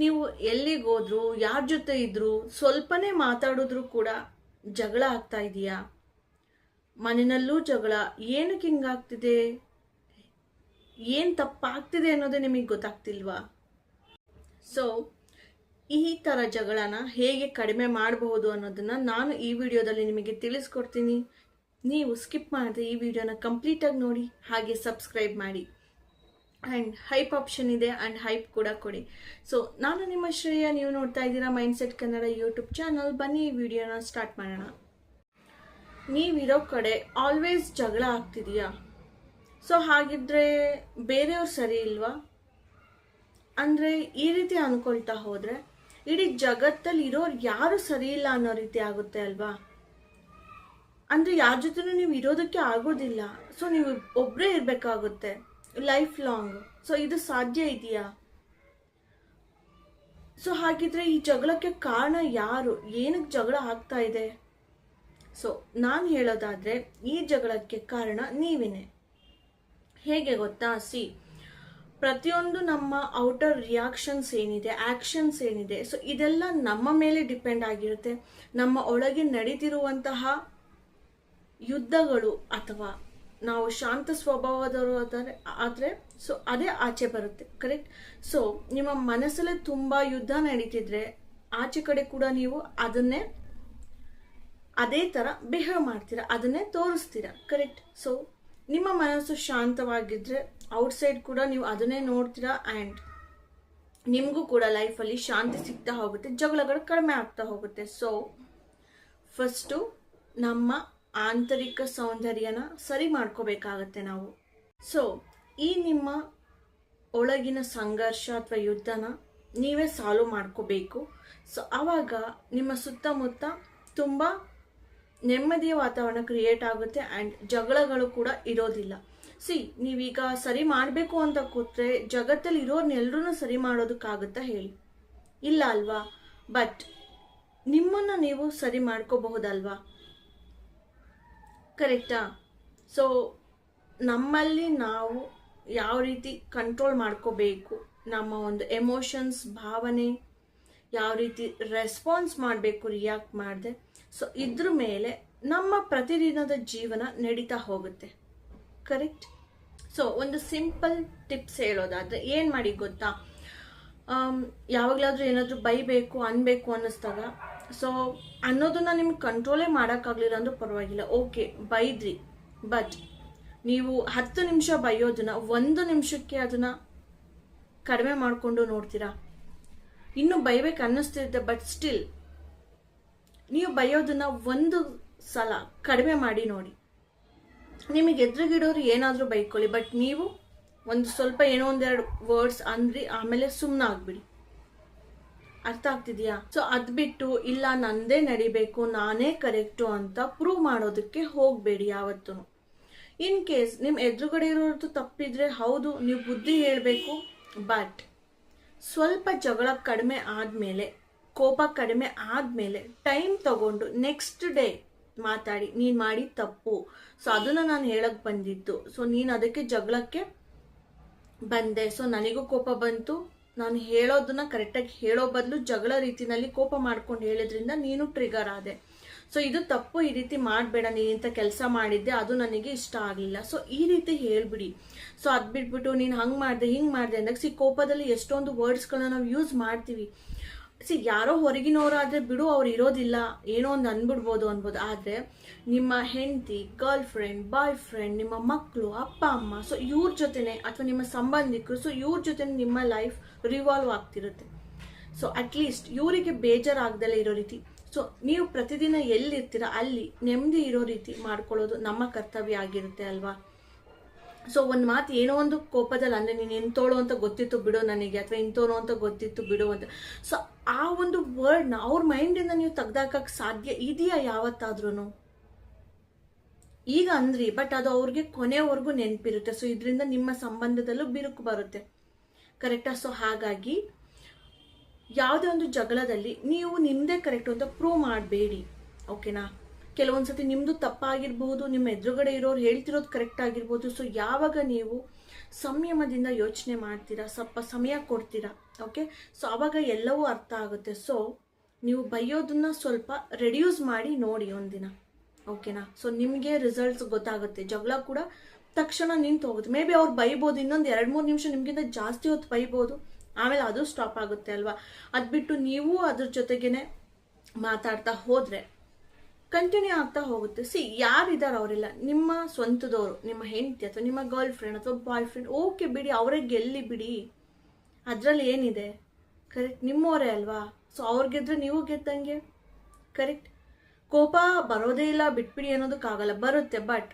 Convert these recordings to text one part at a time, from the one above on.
ನೀವು ಎಲ್ಲಿಗೆ ಹೋದ್ರು, ಯಾರ ಜೊತೆ ಇದ್ರು, ಸ್ವಲ್ಪನೇ ಮಾತಾಡಿದ್ರು ಕೂಡ ಜಗಳ ಆಗ್ತಾ ಇದೆಯಾ? ಮನೆಯಲ್ಲೂ ಜಗಳ. ಏನಕ್ಕೆ ಹಿಂಗಾಗ್ತಿದೆ, ಏನು ತಪ್ಪಾಗ್ತಿದೆ ಅನ್ನೋದೇ ನಿಮಗೆ ಗೊತ್ತಾಗ್ತಿಲ್ವಾ? ಸೊ ಈ ಥರ ಜಗಳನ ಹೇಗೆ ಕಡಿಮೆ ಮಾಡಬಹುದು ಅನ್ನೋದನ್ನ ನಾನು ಈ ವಿಡಿಯೋದಲ್ಲಿ ನಿಮಗೆ ತಿಳಿಸ್ಕೊಡ್ತೀನಿ. ನೀವು ಸ್ಕಿಪ್ ಮಾಡದೆ ಈ ವಿಡಿಯೋನ ಕಂಪ್ಲೀಟಾಗಿ ನೋಡಿ, ಹಾಗೆ ಸಬ್ಸ್ಕ್ರೈಬ್ ಮಾಡಿ. ಆ್ಯಂಡ್ ಹೈಪ್ ಆಪ್ಷನ್ ಇದೆ, ಆ್ಯಂಡ್ ಹೈಪ್ ಕೂಡ ಕೊಡಿ. ಸೊ ನಾನು ನಿಮ್ಮ ಶ್ರೇಯ, ನೀವು ನೋಡ್ತಾ ಇದ್ದೀರಾ ಮೈಂಡ್ಸೆಟ್ ಕನ್ನಡ ಯೂಟ್ಯೂಬ್ ಚಾನಲ್. ಬನ್ನಿ ಈ ವಿಡಿಯೋನ ಸ್ಟಾರ್ಟ್ ಮಾಡೋಣ. ನೀವಿರೋ ಕಡೆ ಆಲ್ವೇಸ್ ಜಗಳ ಆಗ್ತಿದೆಯಾ? ಸೊ ಹಾಗಿದ್ರೆ ಬೇರೆಯವ್ರು ಸರಿ ಇಲ್ವಾ? ಅಂದರೆ ಈ ರೀತಿ ಅಂದ್ಕೊಳ್ತಾ ಹೋದರೆ ಇಡೀ ಜಗತ್ತಲ್ಲಿ ಇರೋರು ಯಾರು ಸರಿ ಇಲ್ಲ ಅನ್ನೋ ರೀತಿ ಆಗುತ್ತೆ ಅಲ್ವಾ? ಅಂದರೆ ಯಾರ ಜೊತೆನೂ ನೀವು ಇರೋದಕ್ಕೆ ಆಗೋದಿಲ್ಲ. ಸೊ ನೀವು ಒಬ್ಬರೇ ಇರಬೇಕಾಗುತ್ತೆ ಲೈಫ್ ಲಾಂಗ್. ಸೊ ಇದು ಸಾಧ್ಯ ಇದೆಯಾ? ಸೊ ಹಾಗಿದ್ರೆ ಈ ಜಗಳಕ್ಕೆ ಕಾರಣ ಯಾರು? ಏನಕ್ಕೆ ಜಗಳ ಆಗ್ತಾ ಇದೆ? ಸೊ ನಾನು ಹೇಳೋದಾದ್ರೆ ಈ ಜಗಳಕ್ಕೆ ಕಾರಣ ನೀವೇನೆ. ಹೇಗೆ ಗೊತ್ತಾ? ಪ್ರತಿಯೊಂದು ನಮ್ಮ ಔಟರ್ ರಿಯಾಕ್ಷನ್ಸ್ ಏನಿದೆ, ಆಕ್ಷನ್ಸ್ ಏನಿದೆ, ಸೊ ಇದೆಲ್ಲ ನಮ್ಮ ಮೇಲೆ ಡಿಪೆಂಡ್ ಆಗಿರುತ್ತೆ. ನಮ್ಮ ಒಳಗೆ ನಡೀತಿರುವಂತಹ ಯುದ್ಧಗಳು, ಅಥವಾ ನಾವು ಶಾಂತ ಸ್ವಭಾವದವರು ಆದರೆ ಸೊ ಅದೇ ಆಚೆ ಬರುತ್ತೆ. ಕರೆಕ್ಟ್? ಸೊ ನಿಮ್ಮ ಮನಸ್ಸಲ್ಲೇ ತುಂಬಾ ಯುದ್ಧ ನಡೀತಿದ್ರೆ ಆಚೆ ಕಡೆ ಕೂಡ ನೀವು ಅದೇ ತರ ಬಿಹೇವ್ ಮಾಡ್ತೀರಾ, ಅದನ್ನೇ ತೋರಿಸ್ತೀರಾ. ಕರೆಕ್ಟ್? ಸೊ ನಿಮ್ಮ ಮನಸ್ಸು ಶಾಂತವಾಗಿದ್ರೆ ಔಟ್ಸೈಡ್ ಕೂಡ ನೀವು ಅದನ್ನೇ ನೋಡ್ತೀರಾ, ಆ್ಯಂಡ್ ನಿಮಗೂ ಕೂಡ ಲೈಫಲ್ಲಿ ಶಾಂತಿ ಸಿಗ್ತಾ ಹೋಗುತ್ತೆ, ಜಗಳಗಳು ಕಡಿಮೆ ಆಗ್ತಾ ಹೋಗುತ್ತೆ. ಸೊ ಫಸ್ಟು ನಮ್ಮ ಆಂತರಿಕ ಸೌಂದರ್ಯನ ಸರಿ ಮಾಡ್ಕೋಬೇಕಾಗತ್ತೆ ನಾವು. ಸೊ ಈ ನಿಮ್ಮ ಒಳಗಿನ ಸಂಘರ್ಷ ಅಥವಾ ಯುದ್ಧನ ನೀವೇ ಸಾಲ್ವ್ ಮಾಡ್ಕೋಬೇಕು. ಸೊ ಆವಾಗ ನಿಮ್ಮ ಸುತ್ತಮುತ್ತ ತುಂಬ ನೆಮ್ಮದಿಯ ವಾತಾವರಣ ಕ್ರಿಯೇಟ್ ಆಗುತ್ತೆ, ಆ್ಯಂಡ್ ಜಗಳಗಳು ಕೂಡ ಇರೋದಿಲ್ಲ. ನೀವೀಗ ಸರಿ ಮಾಡಬೇಕು ಅಂತ ಕೂತ್ರೆ ಜಗತ್ತಲ್ಲಿ ಇರೋರ್ನೆಲ್ಲರೂ ಸರಿ ಮಾಡೋದಕ್ಕಾಗುತ್ತಾ ಹೇಳಿ? ಇಲ್ಲ ಅಲ್ವಾ? ಬಟ್ ನಿಮ್ಮನ್ನು ನೀವು ಸರಿ ಮಾಡ್ಕೋಬಹುದಲ್ವಾ? ಕರೆಕ್ಟಾ? ಸೊ ನಮ್ಮಲ್ಲಿ ನಾವು ಯಾವ ರೀತಿ ಕಂಟ್ರೋಲ್ ಮಾಡ್ಕೋಬೇಕು, ನಮ್ಮ ಒಂದು ಎಮೋಷನ್ಸ್, ಭಾವನೆ ಯಾವ ರೀತಿ ರೆಸ್ಪಾನ್ಸ್ ಮಾಡಬೇಕು ರಿಯಾಕ್ಟ್ ಮಾಡದೆ, ಸೊ ಇದ್ರ ಮೇಲೆ ನಮ್ಮ ಪ್ರತಿದಿನದ ಜೀವನ ನಡೀತಾ ಹೋಗುತ್ತೆ. ಕರೆಕ್ಟ್? ಸೊ ಒಂದು ಸಿಂಪಲ್ ಟಿಪ್ಸ್ ಹೇಳೋದಾದ್ರೆ ಏನು ಮಾಡಿ ಗೊತ್ತಾ? ಯಾವಾಗಲಾದ್ರೂ ಏನಾದರೂ ಬೈಬೇಕು ಅನ್ಬೇಕು ಅನ್ನಿಸ್ದಾಗ, ಸೊ ಅನ್ನೋದನ್ನ ನಿಮ್ಗೆ ಕಂಟ್ರೋಲೇ ಮಾಡೋಕ್ಕಾಗಲಿಲ್ಲ ಅಂದ್ರೂ ಪರವಾಗಿಲ್ಲ, ಓಕೆ ಬೈದ್ರಿ, ಬಟ್ ನೀವು 10 ನಿಮಿಷ ಬೈಯೋದನ್ನ 1 ನಿಮಿಷಕ್ಕೆ ಅದನ್ನ ಕಡಿಮೆ ಮಾಡಿಕೊಂಡು ನೋಡ್ತೀರಾ? ಇನ್ನೂ ಬೈಬೇಕು ಅನ್ನಿಸ್ತಿರುತ್ತೆ, ಬಟ್ ಸ್ಟಿಲ್ ನೀವು ಬೈಯೋದನ್ನ 1 ಸಲ ಕಡಿಮೆ ಮಾಡಿ ನೋಡಿ. ನಿಮಗೆ ಎದುರುಗಿಡೋರು ಏನಾದರೂ ಬೈಕೊಳ್ಳಿ, ಬಟ್ ನೀವು ಒಂದು ಸ್ವಲ್ಪ ಏನೋ ಒಂದೆರಡು ವರ್ಡ್ಸ್ ಅಂದ್ರಿ, ಆಮೇಲೆ ಸುಮ್ಮನೆ ಆಗ್ಬಿಡಿ. ಅರ್ಥ ಆಗ್ತಿದೆಯಾ? ಸೊ ಅದ್ ಬಿಟ್ಟು ಇಲ್ಲ ನಂದೇ ನಡಿಬೇಕು, ನಾನೇ ಕರೆಕ್ಟು ಅಂತ ಪ್ರೂವ್ ಮಾಡೋದಕ್ಕೆ ಹೋಗಬೇಡಿ ಯಾವತ್ತೂ. ಇನ್ ಕೇಸ್ ನಿಮ್ಮ ಎದುರುಗಡೆ ಇರೋದು ತಪ್ಪಿದ್ರೆ ಹೌದು ನೀವು ಬುದ್ಧಿ ಹೇಳಬೇಕು, ಬಟ್ ಸ್ವಲ್ಪ ಜಗಳ ಕಡಿಮೆ ಆದಮೇಲೆ, ಕೋಪ ಕಡಿಮೆ ಆದಮೇಲೆ ಟೈಮ್ ತಗೊಂಡು ನೆಕ್ಸ್ಟ್ ಡೇ ಮಾತಾಡಿ, ನೀನು ಮಾಡಿ ತಪ್ಪು, ಸೊ ಅದನ್ನು ನಾನು ಹೇಳಕ್ ಬಂದಿದ್ದು, ಸೊ ನೀನು ಅದಕ್ಕೆ ಜಗಳಕ್ಕೆ ಬಂದೆ, ಸೊ ನನಗೂ ಕೋಪ ಬಂತು, ನಾನು ಹೇಳೋದನ್ನ ಕರೆಕ್ಟಾಗಿ ಹೇಳೋ ಬದಲು ಜಗಳ ರೀತಿನಲ್ಲಿ ಕೋಪ ಮಾಡ್ಕೊಂಡು ಹೇಳಿದ್ರಿಂದ ನೀನು ಟ್ರಿಗರ್ ಆದೆ, ಸೊ ಇದು ತಪ್ಪು, ಈ ರೀತಿ ಮಾಡಬೇಡ, ನೀನಿಂತ ಕೆಲಸ ಮಾಡಿದ್ದೆ, ಅದು ನನಗೆ ಇಷ್ಟ ಆಗಲಿಲ್ಲ, ಸೊ ಈ ರೀತಿ ಹೇಳ್ಬಿಡಿ. ಸೊ ಅದು ಬಿಟ್ಬಿಟ್ಟು ನೀನು ಹಂಗೆ ಮಾಡಿದೆ ಹಿಂಗೆ ಮಾಡಿದೆ ಅಂದಾಗ ಕೋಪದಲ್ಲಿ ಎಷ್ಟೊಂದು ವರ್ಡ್ಸ್ಗಳನ್ನ ನಾವು ಯೂಸ್ ಮಾಡ್ತೀವಿ. ಯಾರೋ ಹೊರಗಿನವರಾದ್ರೆ ಬಿಡು, ಅವ್ರು ಇರೋದಿಲ್ಲ, ಏನೋ ಒಂದು ಅನ್ಬಿಡ್ಬೋದು ಅನ್ಬೋದು, ಆದರೆ ನಿಮ್ಮ ಹೆಂಡತಿ, ಗರ್ಲ್ ಫ್ರೆಂಡ್, ಬಾಯ್ ಫ್ರೆಂಡ್, ನಿಮ್ಮ ಮಕ್ಕಳು, ಅಪ್ಪ ಅಮ್ಮ, ಸೊ ಇವ್ರ ಜೊತೆನೆ, ಅಥವಾ ನಿಮ್ಮ ಸಂಬಂಧಿಕರು, ಸೊ ಇವ್ರ ಜೊತೆ ನಿಮ್ಮ ಲೈಫ್ ರಿವಾಲ್ವ್ ಆಗ್ತಿರುತ್ತೆ. ಸೊ ಅಟ್ಲೀಸ್ಟ್ ಇವರಿಗೆ ಬೇಜಾರಾಗ್ದಲೇ ಇರೋ ರೀತಿ, ಸೊ ನೀವು ಪ್ರತಿದಿನ ಎಲ್ಲಿರ್ತೀರ ಅಲ್ಲಿ ನೆಮ್ಮದಿ ಇರೋ ರೀತಿ ಮಾಡ್ಕೊಳ್ಳೋದು ನಮ್ಮ ಕರ್ತವ್ಯ ಆಗಿರುತ್ತೆ ಅಲ್ವಾ? ಸೊ ಒಂದು ಮಾತು ಏನೋ ಒಂದು ಕೋಪದಲ್ಲಿ ಅಂದರೆ ನೀನು ಇಂಥೋಳು ಅಂತ ಗೊತ್ತಿತ್ತು ಬಿಡು ನನಗೆ, ಅಥವಾ ಇಂಥೋಳು ಅಂತ ಗೊತ್ತಿತ್ತು ಬಿಡು ಅಂತ, ಸೊ ಆ ಒಂದು ವರ್ಡ್ನ ಅವ್ರ ಮೈಂಡಿಂದ ನೀವು ತೆಗ್ದಾಕಕ್ಕೆ ಸಾಧ್ಯ ಇದೆಯಾ ಯಾವತ್ತಾದ್ರೂ? ಈಗ ಅಂದ್ರಿ, ಬಟ್ ಅದು ಅವ್ರಿಗೆ ಕೊನೆವರೆಗೂ ನೆನಪಿರುತ್ತೆ. ಸೊ ಇದರಿಂದ ನಿಮ್ಮ ಸಂಬಂಧದಲ್ಲೂ ಬಿರುಕು ಬರುತ್ತೆ. ಕರೆಕ್ಟಾ? ಸೊ ಹಾಗಾಗಿ ಯಾವುದೇ ಒಂದು ಜಗಳದಲ್ಲಿ ನೀವು ನಿಮ್ಮದೇ ಕರೆಕ್ಟ್ ಅಂತ ಪ್ರೂವ್ ಮಾಡಬೇಡಿ, ಓಕೆನಾ? ಕೆಲವೊಂದ್ಸತಿ ನಿಮ್ಮದು ತಪ್ಪಾಗಿರ್ಬೋದು, ನಿಮ್ಮ ಎದುರುಗಡೆ ಇರೋರು ಹೇಳ್ತಿರೋದು ಕರೆಕ್ಟ್ ಆಗಿರ್ಬೋದು. ಸೊ ಯಾವಾಗ ನೀವು ಸಂಯಮದಿಂದ ಯೋಚನೆ ಮಾಡ್ತೀರಾ, ಸ್ವಲ್ಪ ಸಮಯ ಕೊಡ್ತೀರಾ, ಓಕೆ. ಸೊ ಆವಾಗ ಎಲ್ಲವೂ ಅರ್ಥ ಆಗುತ್ತೆ. ಸೊ ನೀವು ಬೈಯೋದನ್ನ ಸ್ವಲ್ಪ ರೆಡ್ಯೂಸ್ ಮಾಡಿ ನೋಡಿ ಒಂದಿನ, ಓಕೆನಾ. ಸೊ ನಿಮಗೆ ರಿಸಲ್ಟ್ಸ್ ಗೊತ್ತಾಗುತ್ತೆ. ಜಗಳ ಕೂಡ ತಕ್ಷಣ ನಿಂತು ಹೋಗುತ್ತೆ. ಮೇ ಬಿ ಅವ್ರು ಬೈಬೋದು, ಇನ್ನೊಂದು 2-3 ನಿಮಿಷ ನಿಮ್ಗಿಂತ ಜಾಸ್ತಿ ಹೊತ್ತು ಬೈಬೋದು, ಆಮೇಲೆ ಅದು ಸ್ಟಾಪ್ ಆಗುತ್ತೆ ಅಲ್ವಾ. ಅದು ಬಿಟ್ಟು ನೀವು ಅದ್ರ ಜೊತೆಗೇನೆ ಮಾತಾಡ್ತಾ ಹೋದ್ರೆ ಕಂಟಿನ್ಯೂ ಆಗ್ತಾ ಹೋಗುತ್ತೆ. ಯಾರಿದ್ದಾರೆ ಅವರೆಲ್ಲ ನಿಮ್ಮ ಸ್ವಂತದವರು, ನಿಮ್ಮ ಹೆಂಡತಿ ಅಥವಾ ನಿಮ್ಮ ಗರ್ಲ್ ಫ್ರೆಂಡ್ ಅಥವಾ ಬಾಯ್ ಫ್ರೆಂಡ್, ಓಕೆ ಬಿಡಿ, ಅವರೇ ಗೆಲ್ಲಿ ಬಿಡಿ, ಅದರಲ್ಲಿ ಏನಿದೆ, ಕರೆಕ್ಟ್, ನಿಮ್ಮವರೇ ಅಲ್ವಾ. ಸೊ ಅವ್ರು ಗೆದ್ರೆ ನೀವು ಗೆದ್ದಂಗೆ, ಕರೆಕ್ಟ್. ಕೋಪ ಬರೋದೇ ಇಲ್ಲ ಬಿಟ್ಬಿಡಿ ಅನ್ನೋದಕ್ಕಾಗಲ್ಲ, ಬರುತ್ತೆ. ಬಟ್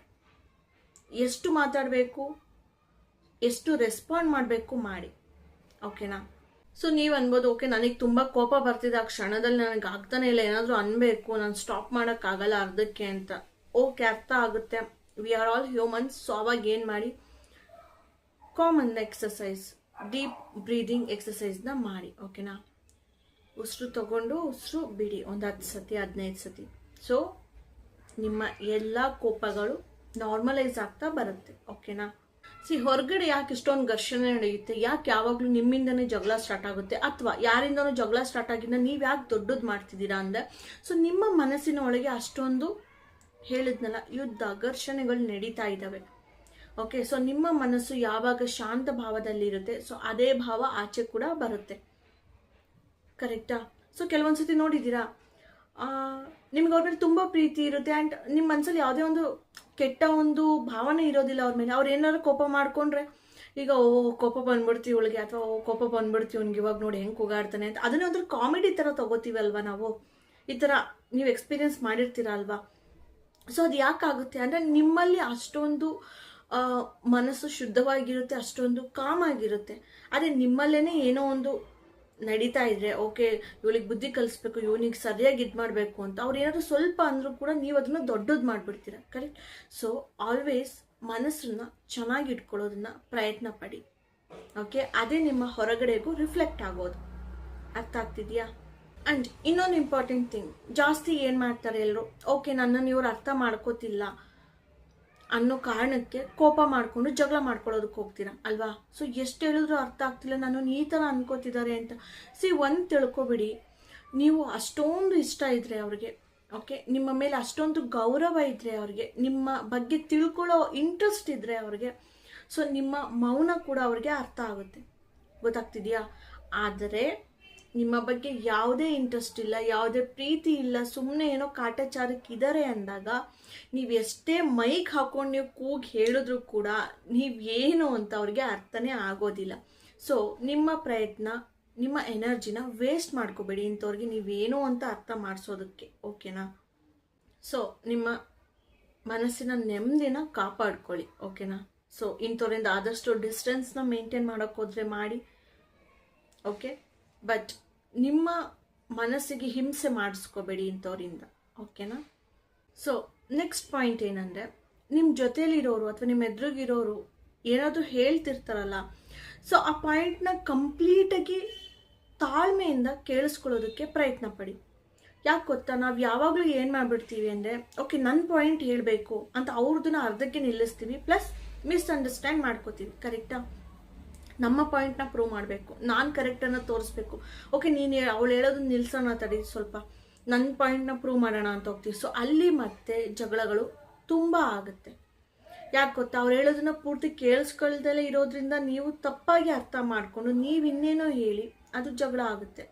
ಎಷ್ಟು ಮಾತಾಡಬೇಕು, ಎಷ್ಟು ರೆಸ್ಪಾಂಡ್ ಮಾಡಬೇಕು ಮಾಡಿ, ಓಕೆನಾ. ಸೊ ನೀವು ಅನ್ಬೋದು, ಓಕೆ ನನಗೆ ತುಂಬ ಕೋಪ ಬರ್ತಿದೆ, ಆ ಕ್ಷಣದಲ್ಲಿ ನನಗೆ ಆಗ್ತಾನೆ ಇಲ್ಲ, ಏನಾದರೂ ಅನ್ಬೇಕು, ನಾನು ಸ್ಟಾಪ್ ಮಾಡೋಕ್ಕಾಗಲ್ಲ ಅರ್ಧಕ್ಕೆ ಅಂತ. ಓಕೆ, ಅರ್ಥ ಆಗುತ್ತೆ, we are all humans. So ಅವಾಗ ಏನು ಮಾಡಿ, ಕಾಮನ್ ಎಕ್ಸಸೈಸ್, ಡೀಪ್ ಬ್ರೀದಿಂಗ್ ಎಕ್ಸಸೈಸ್ನ ಮಾಡಿ, ಓಕೆನಾ. ಉಸಿರು ತಗೊಂಡು ಉಸಿರು ಬಿಡಿ ಒಂದು 10 ಸತಿ 15 ಸತಿ. ಸೊ ನಿಮ್ಮ ಎಲ್ಲ ಕೋಪಗಳು ನಾರ್ಮಲೈಸ್ ಆಗ್ತಾ ಬರುತ್ತೆ, ಓಕೆನಾ. ಹೊರಗಡೆ ಯಾಕೆ ಇಷ್ಟೊಂದು ಘರ್ಷಣೆ ನಡೆಯುತ್ತೆ, ಯಾಕೆ ಯಾವಾಗಲೂ ನಿಮ್ಮಿಂದನೇ ಜಗಳ ಸ್ಟಾರ್ಟ್ ಆಗುತ್ತೆ, ಅಥವಾ ಯಾರಿಂದನೂ ಜಗಳ ಸ್ಟಾರ್ಟ್ ಆಗಿದ್ದ ನೀವು ಯಾಕೆ ದೊಡ್ಡದು ಮಾಡ್ತಿದ್ದೀರಾ ಅಂದರೆ, ಸೊ ನಿಮ್ಮ ಮನಸ್ಸಿನ ಒಳಗೆ ಅಷ್ಟೊಂದು ಹೇಳಿದ್ನಲ್ಲ ಯುದ್ಧ ಘರ್ಷಣೆಗಳು ನಡೀತಾ ಇದ್ದಾವೆ, ಓಕೆ. ಸೊ ನಿಮ್ಮ ಮನಸ್ಸು ಯಾವಾಗ ಶಾಂತ ಭಾವದಲ್ಲಿರುತ್ತೆ, ಸೊ ಅದೇ ಭಾವ ಆಚೆ ಕೂಡ ಬರುತ್ತೆ, ಕರೆಕ್ಟಾ. ಸೊ ಕೆಲವೊಂದ್ಸತಿ ನೋಡಿದ್ದೀರಾ, ನಿಮ್ಗೆ ಅವ್ರ ಮೇಲೆ ತುಂಬ ಪ್ರೀತಿ ಇರುತ್ತೆ ಆ್ಯಂಡ್ ನಿಮ್ಮ ಮನಸ್ಸಲ್ಲಿ ಯಾವುದೇ ಒಂದು ಕೆಟ್ಟ ಒಂದು ಭಾವನೆ ಇರೋದಿಲ್ಲ ಅವ್ರ ಮೇಲೆ. ಅವ್ರು ಏನಾದ್ರು ಕೋಪ ಮಾಡ್ಕೊಂಡ್ರೆ, ಈಗ ಕೋಪ ಬಂದ್ಬಿಡ್ತೀವಿ ಇವಳಿಗೆ, ಅಥವಾ ಕೋಪ ಬಂದ್ಬಿಡ್ತೀವಿ ಅವ್ನಿಗೆ, ಇವಾಗ ನೋಡಿ ಹೆಂಗೆ ಕೂಗಾಡ್ತಾನೆ ಅಂತ, ಅದನ್ನೇ ಒಂದು ಕಾಮಿಡಿ ಥರ ತಗೋತೀವಲ್ವ ನಾವು. ಈ ಥರ ನೀವು ಎಕ್ಸ್ಪೀರಿಯನ್ಸ್ ಮಾಡಿರ್ತೀರ ಅಲ್ವಾ. ಸೊ ಅದು ಯಾಕಾಗುತ್ತೆ ಅಂದರೆ ನಿಮ್ಮಲ್ಲಿ ಅಷ್ಟೊಂದು ಮನಸ್ಸು ಶುದ್ಧವಾಗಿರುತ್ತೆ, ಅಷ್ಟೊಂದು ಕಾಮ್ ಆಗಿರುತ್ತೆ. ಅದೇ ನಿಮ್ಮಲ್ಲೇ ಏನೋ ಒಂದು ನಡೀತಾ ಇದ್ರೆ, ಓಕೆ ಇವಳಿಗೆ ಬುದ್ಧಿ ಕಲಿಸ್ಬೇಕು, ಇವನಿಗೆ ಸರಿಯಾಗಿ ಇದು ಮಾಡಬೇಕು ಅಂತ ಅವ್ರು ಏನಾದರೂ ಸ್ವಲ್ಪ ಅಂದರೂ ಕೂಡ ನೀವು ಅದನ್ನು ದೊಡ್ಡದು ಮಾಡಿಬಿಡ್ತೀರ, ಕರೆಕ್ಟ್. ಸೊ ಆಲ್ವೇಸ್ ಮನಸ್ಸನ್ನ ಚೆನ್ನಾಗಿ ಇಟ್ಕೊಳ್ಳೋದನ್ನ ಪ್ರಯತ್ನ ಪಡಿ, ಓಕೆ. ಅದೇ ನಿಮ್ಮ ಹೊರಗಡೆಗೂ ರಿಫ್ಲೆಕ್ಟ್ ಆಗೋದು, ಅರ್ಥ ಆಗ್ತಿದೆಯಾ. ಆ್ಯಂಡ್ ಇನ್ನೊಂದು ಇಂಪಾರ್ಟೆಂಟ್ ಥಿಂಗ್, ಜಾಸ್ತಿ ಏನು ಮಾಡ್ತಾರೆ ಎಲ್ಲರೂ, ಓಕೆ ನನ್ನನ್ನು ಇವ್ರು ಅರ್ಥ ಮಾಡ್ಕೋತಿಲ್ಲ ಅನ್ನೋ ಕಾರಣಕ್ಕೆ ಕೋಪ ಮಾಡಿಕೊಂಡು ಜಗಳ ಮಾಡ್ಕೊಳ್ಳೋದಕ್ಕೆ ಹೋಗ್ತೀರಾ ಅಲ್ವಾ. ಸೊ ಎಷ್ಟು ಹೇಳಿದ್ರು ಅರ್ಥ ಆಗ್ತಿಲ್ಲ, ನಾನು ಈ ಥರ ಅನ್ಕೋತಿದ್ದಾರೆ ಅಂತ. ಒಂದು ತಿಳ್ಕೊಬಿಡಿ, ನೀವು ಅಷ್ಟೊಂದು ಇಷ್ಟ ಇದ್ರೆ ಅವ್ರಿಗೆ, ಓಕೆ, ನಿಮ್ಮ ಮೇಲೆ ಅಷ್ಟೊಂದು ಗೌರವ ಇದ್ರೆ ಅವ್ರಿಗೆ, ನಿಮ್ಮ ಬಗ್ಗೆ ತಿಳ್ಕೊಳ್ಳೋ ಇಂಟ್ರೆಸ್ಟ್ ಇದ್ರೆ ಅವ್ರಿಗೆ, ಸೊ ನಿಮ್ಮ ಮೌನ ಕೂಡ ಅವ್ರಿಗೆ ಅರ್ಥ ಆಗುತ್ತೆ, ಗೊತ್ತಾಗ್ತಿದೆಯಾ. ಆದರೆ ನಿಮ್ಮ ಬಗ್ಗೆ ಯಾವುದೇ ಇಂಟ್ರೆಸ್ಟ್ ಇಲ್ಲ, ಯಾವುದೇ ಪ್ರೀತಿ ಇಲ್ಲ, ಸುಮ್ಮನೆ ಏನೋ ಕಾಟಾಚಾರಕ್ಕಿದ್ದಾರೆ ಅಂದಾಗ ನೀವು ಎಷ್ಟೇ ಮೈಕ್ ಹಾಕೊಂಡು ನೀವು ಕೂಗಿ ಹೇಳಿದ್ರು ಕೂಡ ನೀವೇನು ಅಂತ ಅವ್ರಿಗೆ ಅರ್ಥನೇ ಆಗೋದಿಲ್ಲ. ಸೊ ನಿಮ್ಮ ಪ್ರಯತ್ನ, ನಿಮ್ಮ ಎನರ್ಜಿನ ವೇಸ್ಟ್ ಮಾಡ್ಕೋಬೇಡಿ ಇಂಥವ್ರಿಗೆ ನೀವೇನು ಅಂತ ಅರ್ಥ ಮಾಡಿಸೋದಕ್ಕೆ, ಓಕೆನಾ. ಸೊ ನಿಮ್ಮ ಮನಸ್ಸಿನ ನೆಮ್ಮದಿನ ಕಾಪಾಡ್ಕೊಳ್ಳಿ, ಓಕೆನಾ. ಸೊ ಇಂಥವ್ರಿಂದ ಆದಷ್ಟು ಡಿಸ್ಟೆನ್ಸ್ನ ಮೇಂಟೈನ್ ಮಾಡೋಕ್ಕೋದ್ರೆ ಮಾಡಿ, ಓಕೆ. ಬಟ್ ನಿಮ್ಮ ಮನಸ್ಸಿಗೆ ಹಿಂಸೆ ಮಾಡಿಸ್ಕೋಬೇಡಿ ಇಂಥವ್ರಿಂದ, ಓಕೆನಾ. ಸೊ ನೆಕ್ಸ್ಟ್ ಪಾಯಿಂಟ್ ಏನಂದರೆ, ನಿಮ್ಮ ಜೊತೇಲಿರೋರು ಅಥವಾ ನಿಮ್ಮ ಎದುರಿಗಿರೋರು ಏನಾದರೂ ಹೇಳ್ತಿರ್ತಾರಲ್ಲ, ಸೊ ಆ ಪಾಯಿಂಟ್ನ ಕಂಪ್ಲೀಟಾಗಿ ತಾಳ್ಮೆಯಿಂದ ಕೇಳಿಸ್ಕೊಳ್ಳೋದಕ್ಕೆ ಪ್ರಯತ್ನ ಪಡಿ. ಯಾಕೆ ಗೊತ್ತಾ, ನಾವು ಯಾವಾಗಲೂ ಏನು ಮಾಡಿಬಿಡ್ತೀವಿ ಅಂದರೆ, ಓಕೆ ನನ್ನ ಪಾಯಿಂಟ್ ಹೇಳಬೇಕು ಅಂತ ಅವ್ರದ್ದನ್ನ ಅರ್ಧಕ್ಕೆ ನಿಲ್ಲಿಸ್ತೀವಿ, ಪ್ಲಸ್ ಮಿಸ್ಅಂಡರ್ಸ್ಟ್ಯಾಂಡ್ ಮಾಡ್ಕೋತೀವಿ, ಕರೆಕ್ಟಾ. ನಮ್ಮ ಪಾಯಿಂಟ್ನ ಪ್ರೂವ್ ಮಾಡಬೇಕು, ನಾನು ಕರೆಕ್ಟನ್ನು ತೋರಿಸ್ಬೇಕು, ಓಕೆ ನೀನು ಅವಳು ಹೇಳೋದನ್ನ ನಿಲ್ಸೋಣ ತಡಿ ಸ್ವಲ್ಪ, ನನ್ನ ಪಾಯಿಂಟ್ನ ಪ್ರೂವ್ ಮಾಡೋಣ ಅಂತ ಹೋಗ್ತೀವಿ. ಸೊ ಅಲ್ಲಿ ಮತ್ತೆ ಜಗಳಗಳು ತುಂಬ ಆಗುತ್ತೆ. ಯಾಕೆ ಗೊತ್ತಾ, ಅವ್ರು ಹೇಳೋದನ್ನ ಪೂರ್ತಿ ಕೇಳಿಸ್ಕೊಳ್ದಲೇ ಇರೋದ್ರಿಂದ ನೀವು ತಪ್ಪಾಗಿ ಅರ್ಥ ಮಾಡಿಕೊಂಡು ನೀವು ಇನ್ನೇನೋ ಹೇಳಿ ಅದು ಜಗಳ ಆಗುತ್ತೆ.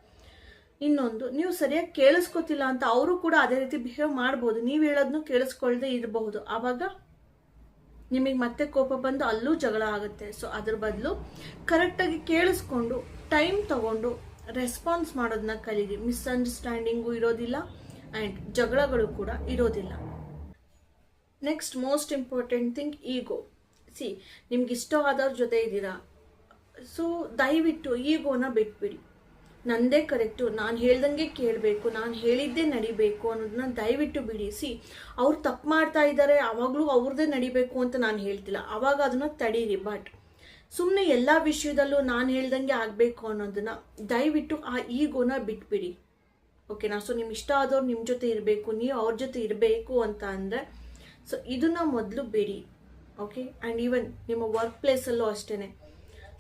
ಇನ್ನೊಂದು, ನೀವು ಸರಿಯಾಗಿ ಕೇಳಿಸ್ಕೊತಿಲ್ಲ ಅಂತ ಅವರು ಕೂಡ ಅದೇ ರೀತಿ ಬಿಹೇವ್ ಮಾಡ್ಬೋದು, ನೀವು ಹೇಳೋದನ್ನು ಕೇಳಿಸ್ಕೊಳ್ದೆ ಇರಬಹುದು, ಆವಾಗ ನಿಮಗೆ ಮತ್ತೆ ಕೋಪ ಬಂದು ಅಲ್ಲೂ ಜಗಳ ಆಗುತ್ತೆ. ಸೊ ಅದ್ರ ಬದಲು ಕರೆಕ್ಟಾಗಿ ಕೇಳಿಸ್ಕೊಂಡು ಟೈಮ್ ತಗೊಂಡು ರೆಸ್ಪಾನ್ಸ್ ಮಾಡೋದನ್ನ ಕಲೀರಿ. ಮಿಸ್ಅಂಡರ್ಸ್ಟ್ಯಾಂಡಿಂಗು ಇರೋದಿಲ್ಲ ಆ್ಯಂಡ್ ಜಗಳಗಳು ಕೂಡ ಇರೋದಿಲ್ಲ. ನೆಕ್ಸ್ಟ್ ಮೋಸ್ಟ್ ಇಂಪಾರ್ಟೆಂಟ್ ಥಿಂಗ್, ಈಗೋ. ನಿಮ್ಗೆ ಇಷ್ಟವಾದವ್ರ ಜೊತೆ ಇದ್ದೀರಾ, ಸೊ ದಯವಿಟ್ಟು ಈಗೋನ ಬಿಟ್ಬಿಡಿ. ನಂದೇ ಕರೆಕ್ಟು, ನಾನು ಹೇಳ್ದಂಗೆ ಕೇಳಬೇಕು, ನಾನು ಹೇಳಿದ್ದೇ ನಡಿಬೇಕು ಅನ್ನೋದನ್ನ ದಯವಿಟ್ಟು ಬಿಡಿ. ಅವ್ರು ತಪ್ಪು ಮಾಡ್ತಾ ಇದ್ದಾರೆ, ಆವಾಗಲೂ ಅವ್ರದ್ದೇ ನಡಿಬೇಕು ಅಂತ ನಾನು ಹೇಳ್ತಿಲ್ಲ, ಆವಾಗ ಅದನ್ನು ತಡೀರಿ. ಬಟ್ ಸುಮ್ಮನೆ ಎಲ್ಲ ವಿಷಯದಲ್ಲೂ ನಾನು ಹೇಳ್ದಂಗೆ ಆಗಬೇಕು ಅನ್ನೋದನ್ನ ದಯವಿಟ್ಟು ಆ ಈಗೋನ ಬಿಟ್ಬಿಡಿ, ಓಕೆನಾ. ಸೊ ನಿಮ್ಗೆ ಇಷ್ಟ ಆದವ್ರು ನಿಮ್ಮ ಜೊತೆ ಇರಬೇಕು, ನೀವು ಅವ್ರ ಜೊತೆ ಇರಬೇಕು ಅಂತ ಅಂದರೆ ಸೊ ಇದನ್ನ ಮೊದಲು ಬಿಡಿ, ಓಕೆ. ಆ್ಯಂಡ್ ಈವನ್ ನಿಮ್ಮ ವರ್ಕ್ ಪ್ಲೇಸಲ್ಲೂ ಅಷ್ಟೇ.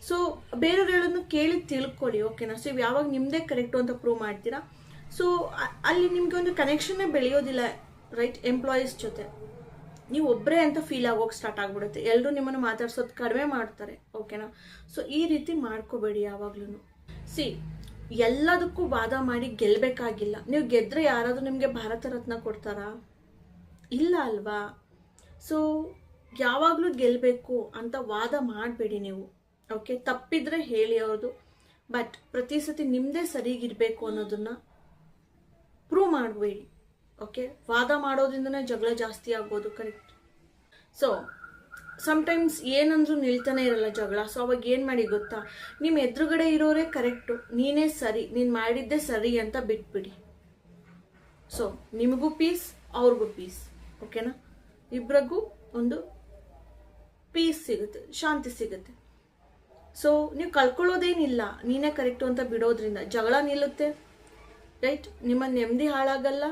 ಸೊ ಬೇರೆಯವ್ರು ಹೇಳೋದನ್ನು ಕೇಳಿ ತಿಳ್ಕೊಳ್ಳಿ, ಓಕೆನಾ. ಸೊ ಯಾವಾಗ ನಿಮ್ಮದೇ ಕರೆಕ್ಟು ಅಂತ ಪ್ರೂವ್ ಮಾಡ್ತೀರಾ, ಸೊ ಅಲ್ಲಿ ನಿಮಗೆ ಒಂದು ಕನೆಕ್ಷನ್ನೇ ಬೆಳೆಯೋದಿಲ್ಲ, ರೈಟ್. ಎಂಪ್ಲಾಯೀಸ್ ಜೊತೆ ನೀವು ಒಬ್ಬರೇ ಅಂತ ಫೀಲ್ ಆಗೋಕೆ ಸ್ಟಾರ್ಟ್ ಆಗ್ಬಿಡುತ್ತೆ, ಎಲ್ಲರೂ ನಿಮ್ಮನ್ನು ಮಾತಾಡ್ಸೋದು ಕಡಿಮೆ ಮಾಡ್ತಾರೆ, ಓಕೆನಾ. ಸೊ ಈ ರೀತಿ ಮಾಡ್ಕೋಬೇಡಿ ಯಾವಾಗ್ಲೂ. ಸಿ, ಎಲ್ಲದಕ್ಕೂ ವಾದ ಮಾಡಿ ಗೆಲ್ಲಬೇಕಾಗಿಲ್ಲ. ನೀವು ಗೆದ್ರೆ ಯಾರಾದರೂ ನಿಮಗೆ ಭಾರತ ರತ್ನ ಕೊಡ್ತಾರಾ? ಇಲ್ಲ ಅಲ್ವಾ. ಸೊ ಯಾವಾಗಲೂ ಗೆಲ್ಲಬೇಕು ಅಂತ ವಾದ ಮಾಡಬೇಡಿ ನೀವು, ಓಕೆ. ತಪ್ಪಿದ್ರೆ ಹೇಳಿ ಅವ್ರದ್ದು, ಬಟ್ ಪ್ರತಿ ಸತಿ ನಿಮ್ಮದೇ ಸರಿಗಿರಬೇಕು ಅನ್ನೋದನ್ನ ಪ್ರೂವ್ ಮಾಡಬೇಡಿ, ಓಕೆ. ವಾದ ಮಾಡೋದ್ರಿಂದನೇ ಜಗಳ ಜಾಸ್ತಿ ಆಗೋದು, ಕರೆಕ್ಟ್. ಸೊ ಸಮ್ಟೈಮ್ಸ್ ಏನಂದ್ರೂ ನಿಲ್ತಾನೆ ಇರಲ್ಲ ಜಗಳ. ಸೊ ಅವಾಗ ಏನು ಮಾಡಿ ಗೊತ್ತಾ, ನಿಮ್ಮ ಎದುರುಗಡೆ ಇರೋರೇ ಕರೆಕ್ಟು, ನೀನೇ ಸರಿ, ನೀನು ಮಾಡಿದ್ದೇ ಸರಿ ಅಂತ ಬಿಟ್ಬಿಡಿ. ಸೊ ನಿಮಗೂ ಪೀಸ್, ಅವ್ರಿಗೂ ಪೀಸ್, ಓಕೆನಾ. ಇಬ್ಬರಿಗೂ ಒಂದು ಪೀಸ್ ಸಿಗುತ್ತೆ, ಶಾಂತಿ ಸಿಗುತ್ತೆ. ಸೊ ನೀವು ಕಳ್ಕೊಳ್ಳೋದೇನಿಲ್ಲ, ನೀನೇ ಕರೆಕ್ಟು ಅಂತ ಬಿಡೋದ್ರಿಂದ ಜಗಳ ನಿಲ್ಲುತ್ತೆ, ರೈಟ್. ನಿಮ್ಮ ನೆಮ್ಮದಿ ಹಾಳಾಗಲ್ಲ,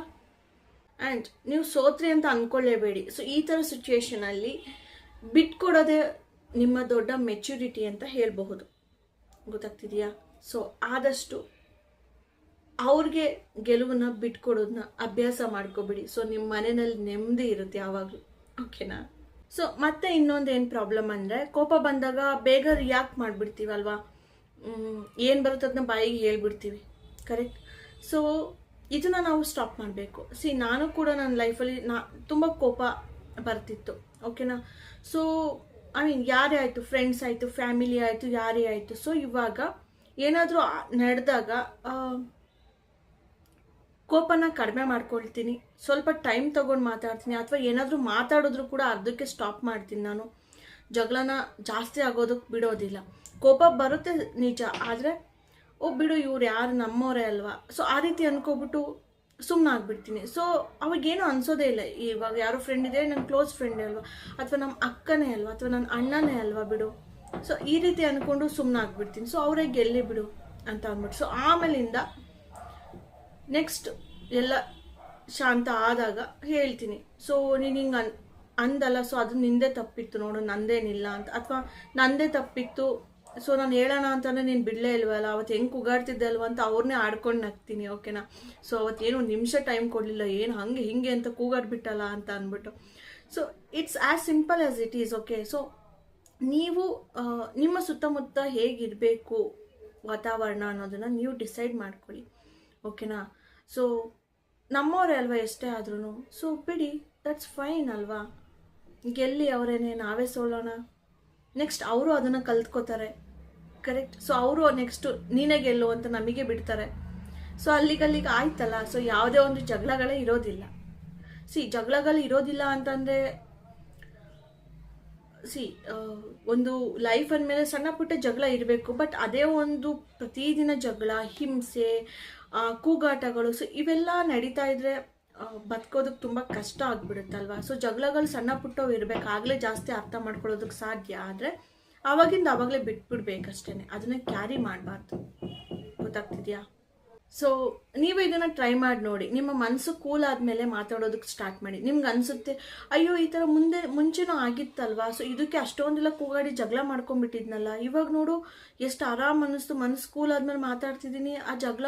ಆ್ಯಂಡ್ ನೀವು ಸೋತ್ರಿ ಅಂತ ಅಂದ್ಕೊಳ್ಳೇಬೇಡಿ. ಸೊ ಈ ಥರ ಸಿಚುವೇಶನಲ್ಲಿ ಬಿಟ್ಕೊಡೋದೇ ನಿಮ್ಮ ದೊಡ್ಡ ಮೆಚ್ಯೂರಿಟಿ ಅಂತ ಹೇಳಬಹುದು, ಗೊತ್ತಾಗ್ತಿದೆಯಾ. ಸೊ ಆದಷ್ಟು ಅವ್ರಿಗೆ ಗೆಲುವನ್ನ ಬಿಟ್ಕೊಡೋದನ್ನ ಅಭ್ಯಾಸ ಮಾಡ್ಕೋಬಿಡಿ. ಸೊ ನಿಮ್ಮ ಮನೆಯಲ್ಲಿ ನೆಮ್ಮದಿ ಇರುತ್ತೆ ಯಾವಾಗಲೂ, ಓಕೆನಾ. ಸೊ ಮತ್ತೆ ಇನ್ನೊಂದು ಏನು ಪ್ರಾಬ್ಲಮ್ ಅಂದರೆ, ಕೋಪ ಬಂದಾಗ ಬೇಗ ರಿಯಾಕ್ಟ್ ಮಾಡಿಬಿಡ್ತೀವಲ್ವಾ, ಏನು ಬರುತ್ತೆ ಅದನ್ನ ಬಾಯಿಗೆ ಹೇಳ್ಬಿಡ್ತೀವಿ, ಕರೆಕ್ಟ್. ಸೊ ಇದನ್ನ ನಾವು ಸ್ಟಾಪ್ ಮಾಡಬೇಕು. ಸಿ, ನಾನು ಕೂಡ ನನ್ನ ಲೈಫಲ್ಲಿ ತುಂಬ ಕೋಪ ಬರ್ತಿತ್ತು, ಓಕೆನಾ. ಸೊ ಯಾರೇ ಆಯಿತು, ಫ್ರೆಂಡ್ಸ್ ಆಯಿತು, ಫ್ಯಾಮಿಲಿ ಆಯಿತು, ಯಾರೇ ಆಯಿತು. ಸೊ ಇವಾಗ ಏನಾದರೂ ನಡೆದಾಗ ಕೋಪನ ಕಡಿಮೆ ಮಾಡ್ಕೊಳ್ತೀನಿ, ಸ್ವಲ್ಪ ಟೈಮ್ ತೊಗೊಂಡು ಮಾತಾಡ್ತೀನಿ, ಅಥವಾ ಏನಾದರೂ ಮಾತಾಡಿದ್ರು ಕೂಡ ಅರ್ಧಕ್ಕೆ ಸ್ಟಾಪ್ ಮಾಡ್ತೀನಿ. ನಾನು ಜಗಳನ ಜಾಸ್ತಿ ಆಗೋದಕ್ಕೆ ಬಿಡೋದಿಲ್ಲ. ಕೋಪ ಬರುತ್ತೆ ನಿಜ, ಆದರೆ ಬಿಡು, ಇವ್ರು ಯಾರು ನಮ್ಮವರೇ ಅಲ್ವಾ. ಸೊ ಆ ರೀತಿ ಅನ್ಕೋಬಿಟ್ಟು ಸುಮ್ಮನೆ ಆಗ್ಬಿಡ್ತೀನಿ. ಸೊ ಅವಾಗೇನು ಅನ್ಸೋದೇ ಇಲ್ಲ, ಇವಾಗ ಯಾರೋ ಫ್ರೆಂಡ್ ಇದೆ, ನನ್ನ ಕ್ಲೋಸ್ ಫ್ರೆಂಡೇ ಅಲ್ವಾ, ಅಥವಾ ನಮ್ಮ ಅಕ್ಕನೇ ಅಲ್ವಾ, ಅಥವಾ ನನ್ನ ಅಣ್ಣನೇ ಅಲ್ವಾ, ಬಿಡು. ಸೊ ಈ ರೀತಿ ಅಂದ್ಕೊಂಡು ಸುಮ್ಮನೆ ಆಗ್ಬಿಡ್ತೀನಿ. ಸೊ ಅವರೇ ಗೆಲ್ಲಿ ಬಿಡು ಅಂತ ಅಂದ್ಬಿಟ್ಟು. ಸೊ ಆಮೇಲಿಂದ ನೆಕ್ಸ್ಟ್ ಎಲ್ಲ ಶಾಂತ ಆದಾಗ ಹೇಳ್ತೀನಿ, ಸೊ ನೀನು ಹಿಂಗೆ ಅಂದಲ್ಲ, ಸೊ ಅದು ನಿಂದೇ ತಪ್ಪಿತ್ತು ನೋಡು, ನಂದೇನಿಲ್ಲ ಅಂತ. ಅಥವಾ ನಂದೇ ತಪ್ಪಿತ್ತು, ಸೊ ನಾನು ಹೇಳೋಣ ಅಂತಂದರೆ ನೀನು ಬಿಡಲೇ ಇಲ್ವಲ್ಲ, ಅವತ್ತು ಹೆಂಗೆ ಕೂಗಾಡ್ತಿದ್ದೆ ಅಲ್ವ ಅಂತ ಅವ್ರನ್ನೇ ಆಡ್ಕೊಂಡು ನಗ್ತೀನಿ, ಓಕೆನಾ. ಸೊ ಅವತ್ತೇನು ನಿಮಿಷ ಟೈಮ್ ಕೊಡಲಿಲ್ಲ, ಏನು ಹಂಗೆ ಹಿಂಗೆ ಅಂತ ಕೂಗಾಡ್ಬಿಟ್ಟಲ್ಲ ಅಂತ ಅಂದ್ಬಿಟ್ಟು. So it's as simple as it is, okay. So ನೀವು ನಿಮ್ಮ ಸುತ್ತಮುತ್ತ ಹೇಗಿರಬೇಕು ವಾತಾವರಣ ಅನ್ನೋದನ್ನು ನೀವು ಡಿಸೈಡ್ ಮಾಡ್ಕೊಳ್ಳಿ, ಓಕೆನಾ. ಸೊ ನಮ್ಮವರೇ ಅಲ್ವಾ ಎಷ್ಟೇ ಆದ್ರೂ, ಸೊ ಬಿಡಿ, ದಟ್ಸ್ ಫೈನ್ ಅಲ್ವಾ. ಗೆಲ್ಲಿ ಅವರೇನೆ, ನಾವೇ ಸೋಲೋಣ. ನೆಕ್ಸ್ಟ್ ಅವರು ಅದನ್ನು ಕಲ್ತ್ಕೋತಾರೆ, ಕರೆಕ್ಟ್. ಸೊ ಅವರು ನೆಕ್ಸ್ಟು ನೀನೇ ಗೆಲ್ಲು ಅಂತ ನಮಗೆ ಬಿಡ್ತಾರೆ. ಸೊ ಅಲ್ಲಿಗಲ್ಲಿಗೆ ಆಯ್ತಲ್ಲ. ಸೊ ಯಾವುದೇ ಒಂದು ಜಗಳಗಳೇ ಇರೋದಿಲ್ಲ. ಸಿ, ಜಗಳಗಳು ಇರೋದಿಲ್ಲ ಅಂತಂದರೆ, ಸಿ, ಒಂದು ಲೈಫ್ ಅಂದಮೇಲೆ ಸಣ್ಣ ಪುಟ್ಟ ಜಗಳ ಇರಬೇಕು, ಬಟ್ ಅದೇ ಒಂದು ಪ್ರತಿದಿನ ಜಗಳ, ಹಿಂಸೆ, ಕೂಗಾಟಗಳು, ಸೊ ಇವೆಲ್ಲ ನಡೀತಾ ಇದ್ರೆ ಬದುಕೋದಕ್ಕೆ ತುಂಬ ಕಷ್ಟ ಆಗ್ಬಿಡುತ್ತಲ್ವಾ. ಸೊ ಜಗಳಗಳು ಸಣ್ಣ ಪುಟ್ಟವು ಇರಬೇಕು, ಆಗಲೇ ಜಾಸ್ತಿ ಅರ್ಥ ಮಾಡ್ಕೊಳ್ಳೋದಕ್ಕೆ ಸಾಧ್ಯ. ಆದರೆ ಆವಾಗಿಂದ ಆವಾಗಲೇ ಬಿಟ್ಬಿಡ್ಬೇಕಷ್ಟೇ, ಅದನ್ನ ಕ್ಯಾರಿ ಮಾಡಬಾರ್ದು, ಗೊತ್ತಾಗ್ತಿದ್ಯಾ. ಸೊ ನೀವು ಇದನ್ನು ಟ್ರೈ ಮಾಡಿ ನೋಡಿ. ನಿಮ್ಮ ಮನಸ್ಸು ಕೂಲ್ ಆದಮೇಲೆ ಮಾತಾಡೋದಕ್ಕೆ ಸ್ಟಾರ್ಟ್ ಮಾಡಿ. ನಿಮ್ಗೆ ಅನಿಸುತ್ತೆ, ಅಯ್ಯೋ ಈ ಥರ ಮುಂಚೆನೂ ಆಗಿತ್ತಲ್ವಾ, ಸೊ ಇದಕ್ಕೆ ಅಷ್ಟೊಂದೆಲ್ಲ ಕೂಗಾಡಿ ಜಗಳ ಮಾಡ್ಕೊಂಡ್ಬಿಟ್ಟಿದ್ನಲ್ಲ, ಇವಾಗ ನೋಡು ಎಷ್ಟು ಆರಾಮ್ ಅನ್ನಿಸ್ತು, ಮನಸ್ಸು ಕೂಲ್ ಆದ್ಮೇಲೆ ಮಾತಾಡ್ತಿದ್ದೀನಿ, ಆ ಜಗಳ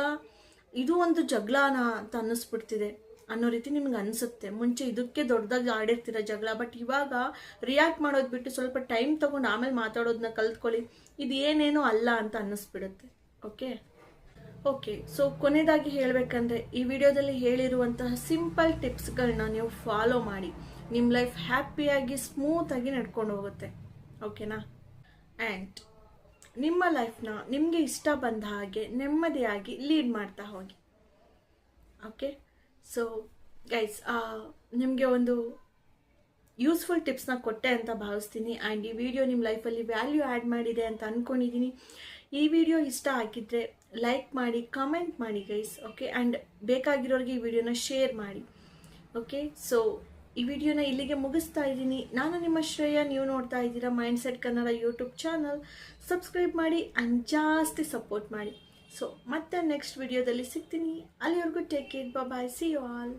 ಇದು ಒಂದು ಜಗಳನ ಅಂತ ಅನ್ನಿಸ್ಬಿಡ್ತಿದೆ ಅನ್ನೋ ರೀತಿ ನಿಮ್ಗೆ ಅನಿಸುತ್ತೆ. ಮುಂಚೆ ಇದಕ್ಕೆ ದೊಡ್ಡದಾಗಿ ಆಡಿರ್ತೀರ ಜಗಳ, ಬಟ್ ಇವಾಗ ರಿಯಾಕ್ಟ್ ಮಾಡೋದು ಬಿಟ್ಟು ಸ್ವಲ್ಪ ಟೈಮ್ ತೊಗೊಂಡು ಆಮೇಲೆ ಮಾತಾಡೋದನ್ನ ಕಲ್ತ್ಕೊಳ್ಳಿ. ಇದು ಏನೇನೋ ಅಲ್ಲ ಅಂತ ಅನ್ನಿಸ್ಬಿಡುತ್ತೆ, ಓಕೆ. ಸೊ ಕೊನೆಯದಾಗಿ ಹೇಳಬೇಕಂದ್ರೆ, ಈ ವಿಡಿಯೋದಲ್ಲಿ ಹೇಳಿರುವಂತಹ ಸಿಂಪಲ್ ಟಿಪ್ಸ್ಗಳನ್ನ ನೀವು ಫಾಲೋ ಮಾಡಿ, ನಿಮ್ಮ ಲೈಫ್ ಹ್ಯಾಪಿಯಾಗಿ ಸ್ಮೂತಾಗಿ ನಡ್ಕೊಂಡು ಹೋಗುತ್ತೆ, ಓಕೆನಾ. ಆ್ಯಂಡ್ ನಿಮ್ಮ ಲೈಫ್ನ ನಿಮಗೆ ಇಷ್ಟ ಬಂದ ಹಾಗೆ ನೆಮ್ಮದಿಯಾಗಿ ಲೀಡ್ ಮಾಡ್ತಾ ಹೋಗಿ, ಓಕೆ. ಸೊ ಗೈಸ್, ನಿಮಗೆ ಒಂದು ಯೂಸ್ಫುಲ್ ಟಿಪ್ಸ್ನ ಕೊಟ್ಟೆ ಅಂತ ಭಾವಿಸ್ತೀನಿ. ಆ್ಯಂಡ್ ಈ ವಿಡಿಯೋ ನಿಮ್ಮ ಲೈಫಲ್ಲಿ ವ್ಯಾಲ್ಯೂ ಆ್ಯಡ್ ಮಾಡಿದೆ ಅಂತ ಅಂದ್ಕೊಂಡಿದ್ದೀನಿ. ಈ ವಿಡಿಯೋ ಇಷ್ಟ ಆಗಿದ್ದರೆ ಲೈಕ್ ಮಾಡಿ, ಕಮೆಂಟ್ ಮಾಡಿ ಗೈಸ್, ಓಕೆ. ಆ್ಯಂಡ್ ಬೇಕಾಗಿರೋರಿಗೆ ಈ ವಿಡಿಯೋನ ಶೇರ್ ಮಾಡಿ, ಓಕೆ. ಸೊ ಈ ವಿಡಿಯೋನ ಇಲ್ಲಿಗೆ ಮುಗಿಸ್ತಾ ಇದ್ದೀನಿ. ನಾನು ನಿಮ್ಮ ಶ್ರೇಯ, ನೀವು ನೋಡ್ತಾ ಇದ್ದೀರಾ mindset Kannada YouTube channel. Subscribe ಮಾಡಿ ಆ್ಯಂಡ್ ಜಾಸ್ತಿ ಸಪೋರ್ಟ್ ಮಾಡಿ. ಸೊ ಮತ್ತೆ ನೆಕ್ಸ್ಟ್ ವಿಡಿಯೋದಲ್ಲಿ ಸಿಗ್ತೀನಿ. ಅಲ್ಲಿವರೆಗೂ take care, bye, see you all.